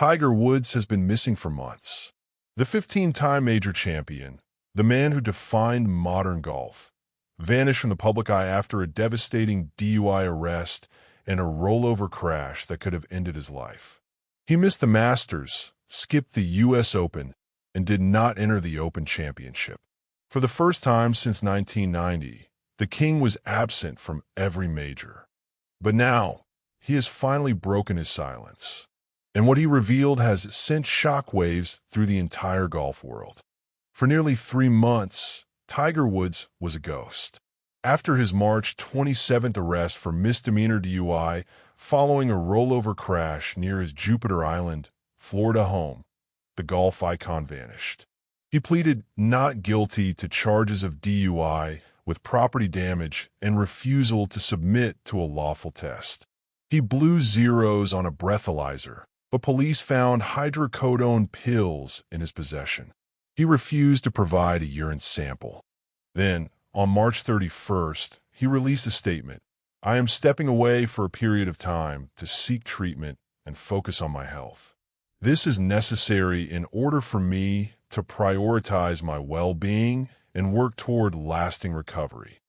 Tiger Woods has been missing for months. The 15-time major champion, the man who defined modern golf, vanished from the public eye after a devastating DUI arrest and a rollover crash that could have ended his life. He missed the Masters, skipped the U.S. Open, and did not enter the Open Championship. For the first time since 1990, the King was absent from every major. But now, he has finally broken his silence. And what he revealed has sent shockwaves through the entire golf world. For nearly 3 months, Tiger Woods was a ghost. After his March 27th arrest for misdemeanor DUI following a rollover crash near his Jupiter Island, Florida home, the golf icon vanished. He pleaded not guilty to charges of DUI with property damage and refusal to submit to a lawful test. He blew zeros on a breathalyzer, but police found hydrocodone pills in his possession. He refused to provide a urine sample. Then, on March 31st, he released a statement. "I am stepping away for a period of time to seek treatment and focus on my health. This is necessary in order for me to prioritize my well-being and work toward lasting recovery."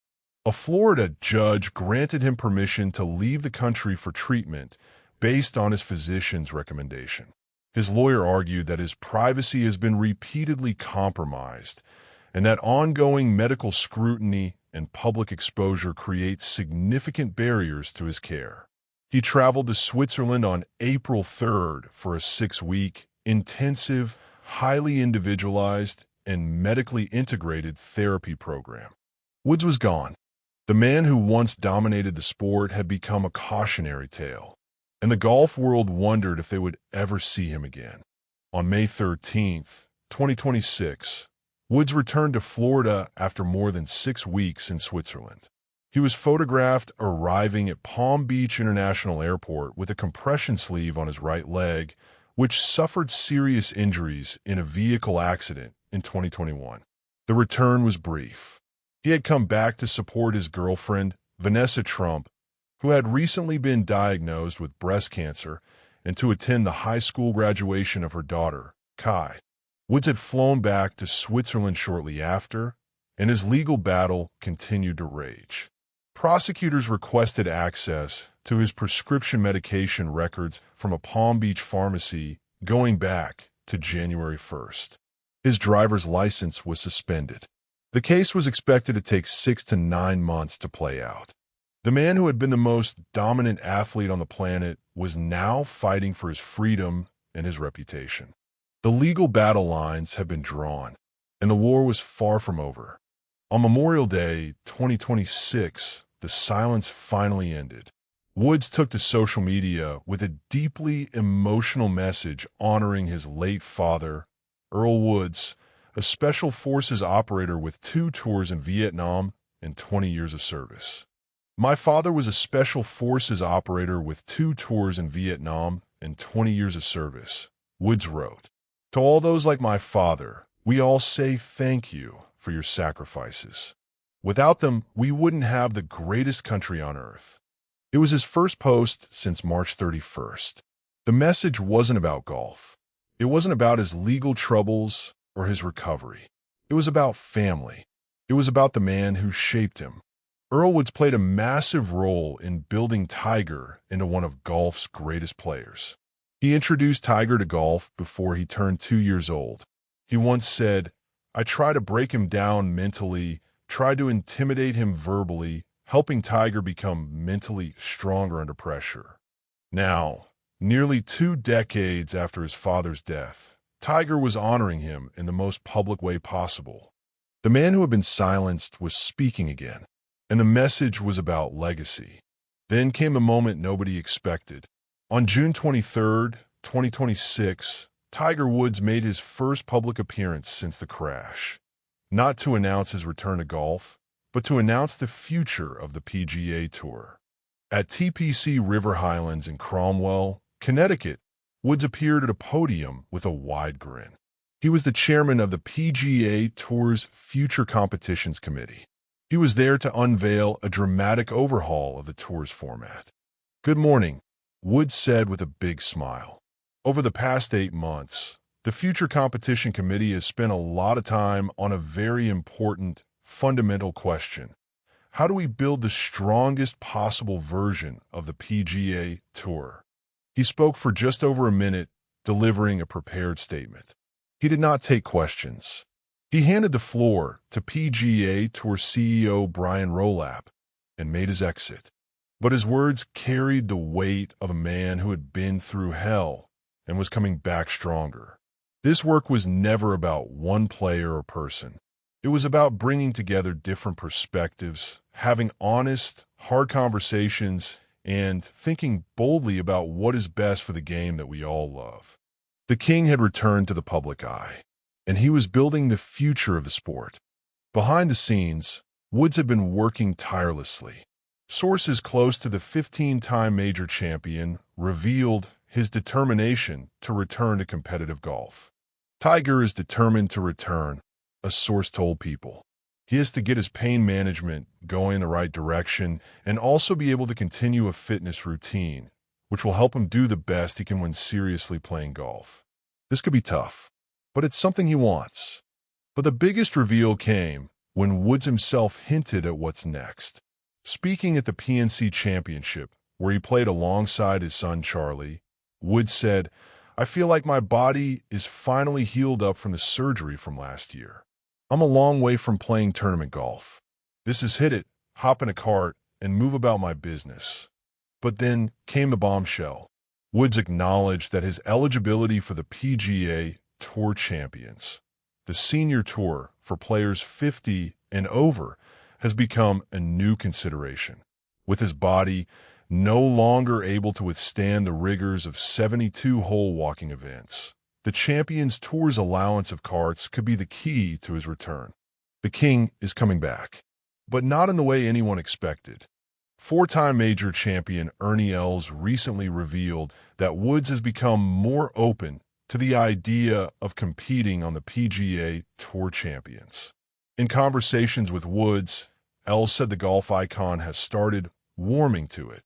A Florida judge granted him permission to leave the country for treatment based on his physician's recommendation. His lawyer argued that his privacy has been repeatedly compromised and that ongoing medical scrutiny and public exposure creates significant barriers to his care. He traveled to Switzerland on April 3rd for a 6-week, intensive, highly individualized, and medically integrated therapy program. Woods was gone. The man who once dominated the sport had become a cautionary tale, and the golf world wondered if they would ever see him again. On May 13th, 2026, Woods returned to Florida after more than 6 weeks in Switzerland. He was photographed arriving at Palm Beach International Airport with a compression sleeve on his right leg, which suffered serious injuries in a vehicle accident in 2021. The return was brief. He had come back to support his girlfriend, Vanessa Trump, who had recently been diagnosed with breast cancer, and to attend the high school graduation of her daughter, Kai. Woods had flown back to Switzerland shortly after, and his legal battle continued to rage. Prosecutors requested access to his prescription medication records from a Palm Beach pharmacy going back to January 1st. His driver's license was suspended. The case was expected to take 6 to 9 months to play out. The man who had been the most dominant athlete on the planet was now fighting for his freedom and his reputation. The legal battle lines had been drawn, and the war was far from over. On Memorial Day 2026, the silence finally ended. Woods took to social media with a deeply emotional message honoring his late father, Earl Woods, a Special Forces operator with 2 tours in Vietnam and 20 years of service. "My father was a Special Forces operator with 2 tours in Vietnam and 20 years of service," Woods wrote. "To all those like my father, we all say thank you for your sacrifices. Without them, we wouldn't have the greatest country on earth." It was his first post since March 31st. The message wasn't about golf. It wasn't about his legal troubles or his recovery. It was about family. It was about the man who shaped him. Earl Woods played a massive role in building Tiger into one of golf's greatest players. He introduced Tiger to golf before he turned 2 years old. He once said, "I try to break him down mentally, try to intimidate him verbally, helping Tiger become mentally stronger under pressure." Now, nearly 2 decades after his father's death, Tiger was honoring him in the most public way possible. The man who had been silenced was speaking again, and the message was about legacy. Then came a moment nobody expected. On June 23rd, 2026, Tiger Woods made his first public appearance since the crash, not to announce his return to golf, but to announce the future of the PGA Tour. At TPC River Highlands in Cromwell, Connecticut, Woods appeared at a podium with a wide grin. He was the chairman of the PGA Tour's Future Competitions Committee. He was there to unveil a dramatic overhaul of the tour's format. "Good morning," Woods said with a big smile. Over the past 8 months, the Future Competition Committee has spent a lot of time on a very important, fundamental question. How do we build the strongest possible version of the PGA Tour? He spoke for just over a minute, delivering a prepared statement. He did not take questions. He handed the floor to PGA Tour CEO Brian Rolap and made his exit. But his words carried the weight of a man who had been through hell and was coming back stronger. This work was never about one player or person. It was about bringing together different perspectives, having honest, hard conversations, and thinking boldly about what is best for the game that we all love. The king had returned to the public eye, and he was building the future of the sport. Behind the scenes, Woods had been working tirelessly. Sources close to the 15-time major champion revealed his determination to return to competitive golf. Tiger is determined to return, a source told People. He has to get his pain management going in the right direction and also be able to continue a fitness routine, which will help him do the best he can when seriously playing golf. This could be tough, but it's something he wants. But the biggest reveal came when Woods himself hinted at what's next. Speaking at the PNC Championship, where he played alongside his son Charlie, Woods said, "I feel like my body is finally healed up from the surgery from last year. I'm a long way from playing tournament golf. This is hit it, hop in a cart, and move about my business." But then came the bombshell. Woods acknowledged that his eligibility for the PGA Tour Champions, the senior tour for players 50 and over, has become a new consideration. With his body no longer able to withstand the rigors of 72-hole walking events, the Champions Tour's allowance of carts could be the key to his return. The king is coming back, but not in the way anyone expected. Four-time major champion Ernie Els recently revealed that Woods has become more open to the idea of competing on the PGA Tour Champions. In conversations with Woods, Els said the golf icon has started warming to it.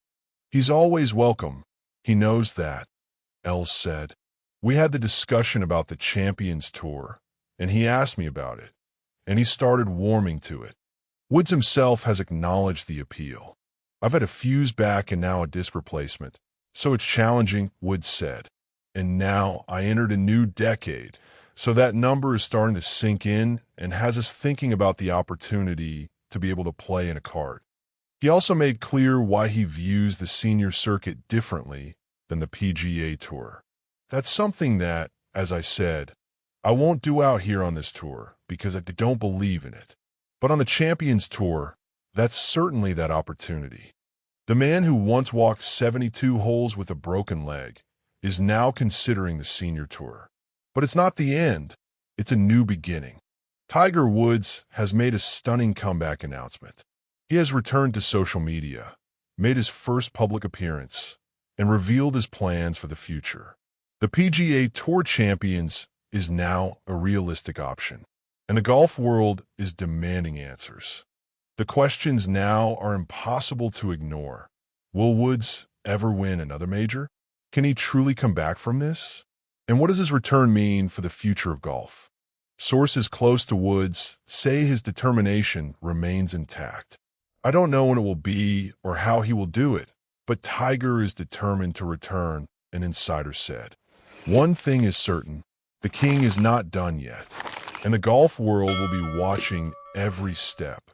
"He's always welcome. He knows that," Els said. "We had the discussion about the Champions Tour, and he asked me about it, and he started warming to it." Woods himself has acknowledged the appeal. "I've had a fuse back and now a disc replacement, so it's challenging," Woods said. "And now I entered a new decade, so that number is starting to sink in and has us thinking about the opportunity to be able to play in a cart." He also made clear why he views the senior circuit differently than the PGA Tour. "That's something that, as I said, I won't do out here on this tour because I don't believe in it. But on the Champions Tour, that's certainly that opportunity." The man who once walked 72 holes with a broken leg is now considering the senior tour. But it's not the end. It's a new beginning. Tiger Woods has made a stunning comeback announcement. He has returned to social media, made his first public appearance, and revealed his plans for the future. The PGA Tour Champions is now a realistic option, and the golf world is demanding answers. The questions now are impossible to ignore. Will Woods ever win another major? Can he truly come back from this? And what does his return mean for the future of golf? Sources close to Woods say his determination remains intact. "I don't know when it will be or how he will do it, but Tiger is determined to return," an insider said. "One thing is certain, the king is not done yet, and the golf world will be watching every step."